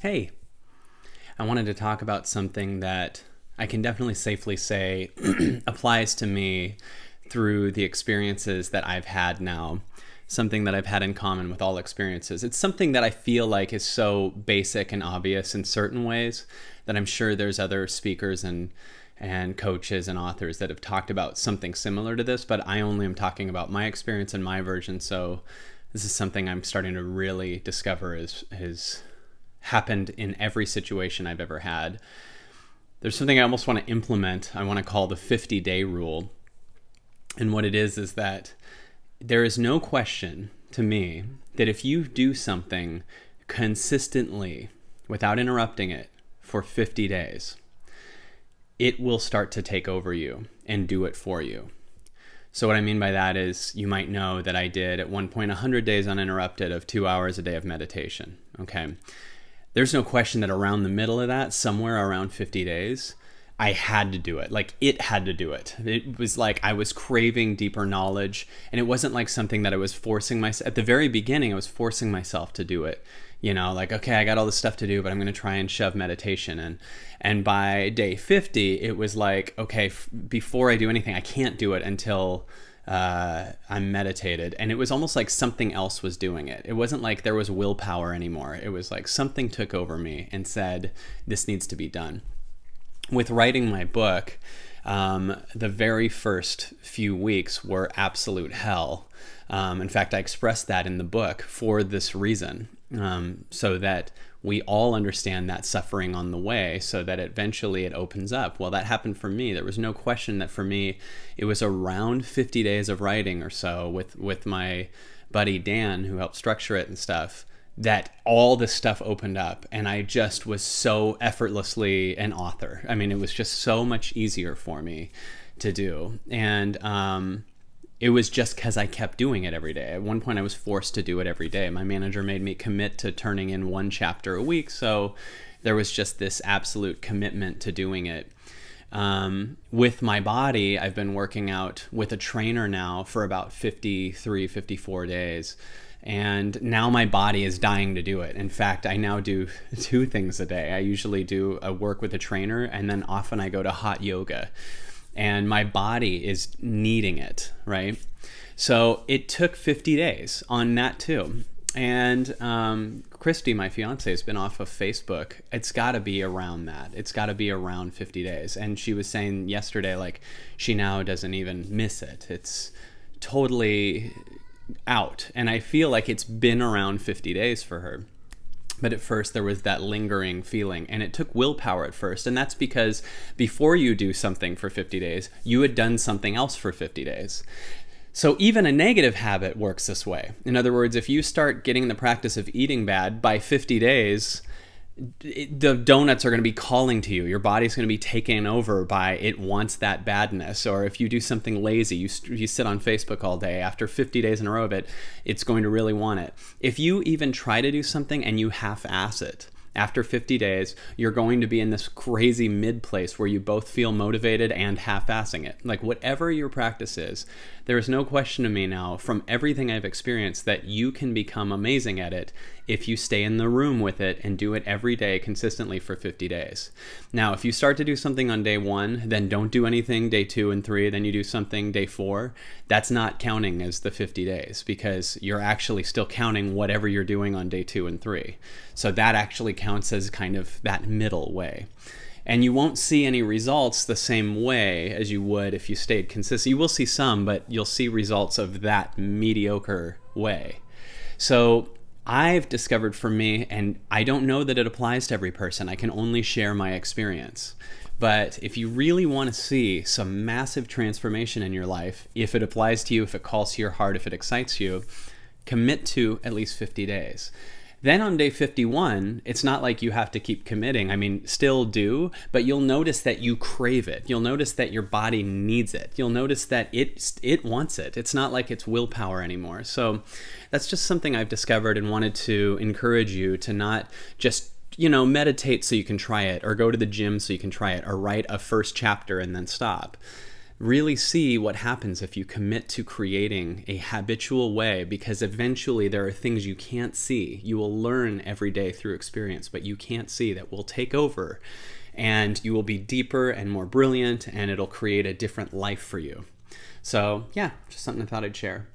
Hey, I wanted to talk about something that I can definitely safely say applies to me through the experiences that I've had now. Something that I've had in common with all experiences. It's something that I feel like is so basic and obvious in certain ways that I'm sure there's other speakers and coaches and authors that have talked about something similar to this, but I only am talking about my experience and my version. So this is something I'm starting to really discover is happened in every situation I've ever had. There's something I almost want to implement. I want to call the 50-day rule. And what it is that there is no question to me that if you do something consistently without interrupting it for 50 days, it will start to take over you and do it for you. So what I mean by that is you might know that I did at one point 100 days uninterrupted of 2 hours a day of meditation. Okay. There's no question that around the middle of that, somewhere around 50 days, I had to do it. Like, it had to do it. It was like I was craving deeper knowledge, and it wasn't like something that I was forcing myself. At the very beginning, I was forcing myself to do it. You know, like, okay, I got all this stuff to do, but I'm going to try and shove meditation in. And by day 50, it was like, okay, before I do anything, I can't do it until I'm meditated. And it was almost like something else was doing it. It wasn't like there was willpower anymore. It was like something took over me and said, this needs to be done. With writing my book, the very first few weeks were absolute hell. In fact, I expressed that in the book for this reason, so that we all understand that suffering on the way, so that eventually it opens up. Well, that happened for me. There was no question that for me, it was around 50 days of writing or so with my buddy Dan, who helped structure it and stuff, that all this stuff opened up, and I just was so effortlessly an author. I mean, it was just so much easier for me to do. And it was just because I kept doing it every day. At one point, I was forced to do it every day. My manager made me commit to turning in 1 chapter a week, so there was just this absolute commitment to doing it. With my body, I've been working out with a trainer now for about 53, 54 days. And now my body is dying to do it. In fact, I now do 2 things a day. I usually do a work with a trainer, and then often I go to hot yoga. And my body is needing it, right? So it took 50 days on that too. And Christy, my fiance, has been off of Facebook. It's got to be around that. It's got to be around 50 days. And she was saying yesterday, like, she now doesn't even miss it. It's totally out. And I feel like it's been around 50 days for her. But at first there was that lingering feeling, and it took willpower at first. And that's because before you do something for 50 days, you had done something else for 50 days. So even a negative habit works this way. In other words, if you start getting the practice of eating bad, by 50 days, the donuts are going to be calling to you. Your body's going to be taken over by it wants that badness. Or if you do something lazy, you sit on Facebook all day, after 50 days in a row of it, it's going to really want it. If you even try to do something and you half-ass it, after 50 days, you're going to be in this crazy mid place where you both feel motivated and half-assing it. Like, whatever your practice is, there is no question to me now, from everything I've experienced, that you can become amazing at it if you stay in the room with it and do it every day consistently for 50 days. Now, if you start to do something on day 1, then don't do anything day 2 and 3, then you do something day 4, that's not counting as the 50 days, because you're actually still counting whatever you're doing on day 2 and 3. So that actually counts as kind of that middle way. And you won't see any results the same way as you would if you stayed consistent. You will see some, but you'll see results of that mediocre way. So I've discovered for me, and I don't know that it applies to every person, I can only share my experience. But if you really want to see some massive transformation in your life, if it applies to you, if it calls to your heart, if it excites you, commit to at least 50 days. Then on day 51, it's not like you have to keep committing. I mean, still do, but you'll notice that you crave it. You'll notice that your body needs it. You'll notice that it wants it. It's not like it's willpower anymore. So that's just something I've discovered and wanted to encourage you to not just, you know, meditate so you can try it, or go to the gym so you can try it, or write a first chapter and then stop. really see what happens if you commit to creating a habitual way, because eventually there are things you can't see. You will learn every day through experience, but you can't see, that will take over, and you will be deeper and more brilliant, and it'll create a different life for you. So yeah, just something I thought I'd share.